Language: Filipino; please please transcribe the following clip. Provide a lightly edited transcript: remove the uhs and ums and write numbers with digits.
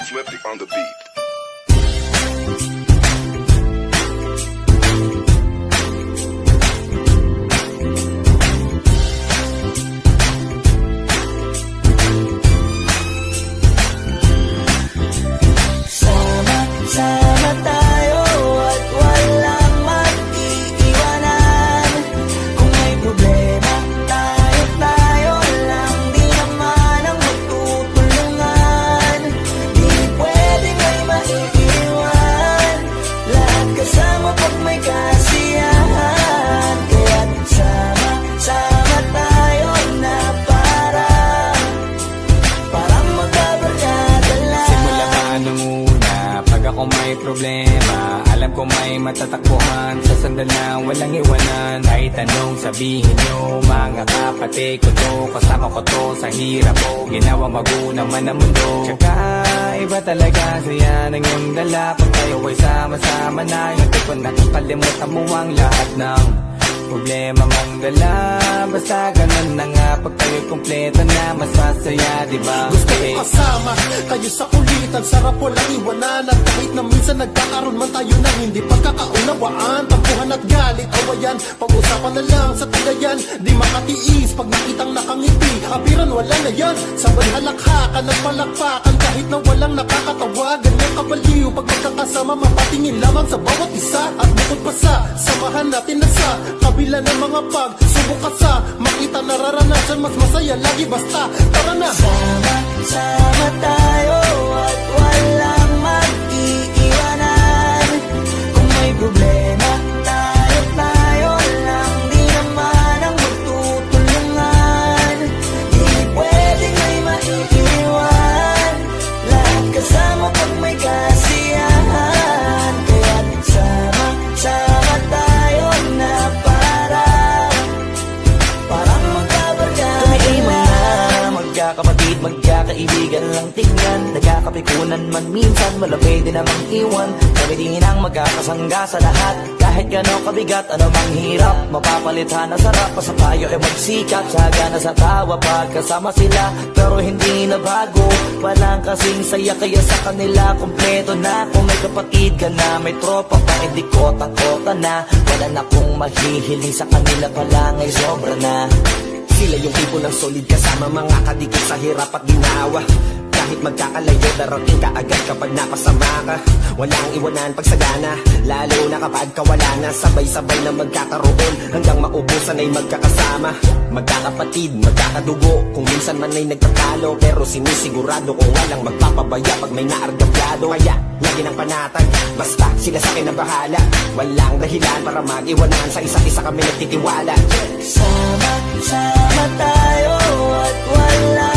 Flippy on the beat. Sama tayo at walang mag-iiwanan. Kung may problema, tayo lang, di naman ang magtutulungan. Di pwede may maiiwan, lahat kasama pag may kasiyahan. Kaya't sama tayo na parang magkabarkada lang. Simula pa nung una, pag ako may problema, alam ko may matatakbuhan. Sa sandal na walang iwanan, kahit anong sabihin nyo, mga kapatid ko to, kasama ko to sa hirap ko, ginawa magunaman ang mundo. Tsaka iba talaga saya ng iyong dala, pag tayo ay sama-sama na, hindi ko nakakalimutan mo ang lahat ng problema mong dala. Basta ganun na nga, pag tayo'y kumpleto na, mas masaya, diba? Gusto ko kasama kayo sa kulitan, sarap walang iwanan. At kahit na minsan nagkakaroon man tayo ng hindi pagkakaunawaan, tampuhan at galit, awayan, pag-usapan na lang sa tagayan. Di makatiis pag nakitang nakangiti, apiran wala na yan. Sabay halakhakan at palakpakan, kahit na walang nakakatawa. Ganyan kabaliw pag magkakasama, mapatingin lamang sa bawat isa. At bukod pa sa samahan natin na sa kabila ng mga pagsubok ka sa makita nararanasan, mas masaya lagi basta tara na. Sama tayo at walang mag-iiwanan. Kung may problema, tayo lang, di naman ang magtutulungan. Di pwedeng may maiiwan, lahat kasama pag may kasiyahan. Kaya't sama tayo na parang magkabarkada. Kami ay mga magkakapatid, magkakaibigan lang tingnan. Nagkakapikunan man minsan, malapit din namang iwan. Kami din ang magkakasangga sa lahat. Kahit gano'ng kabigat, ano mang hirap, mapapalitan na sarap. Pa sa tayo ay magsikat, saga na sa tawa pagkasama sila. Pero hindi na bago, walang kasing saya. Kaya sa kanila, kompleto na. Kung may kapatid ka na, may tropa pa, hindi kota-kota na. Wala na kong mahihiling sa kanila pa lang ay sobra na. Sila yung tipo ng solid kasama, mga kadikit sa hirap at ginawa. Kahit magkakalayo, darating ka agad kapag napasama ka. Walang iwanan pag sagana, lalo na kapag kawala na. Sabay-sabay na magkakaroon, hanggang maubusan ay magkakasama. Magkakapatid, magkakadugo, kung minsan man ay nagtatalo. Pero sinisigurado kung walang magpapabaya pag may naargabyado. Kaya, lagi ng panatag, basta sila sa akin na bahala. Walang dahilan para mag-iwanan, sa isa't isa kami nagtitiwala. Sama tayo at wala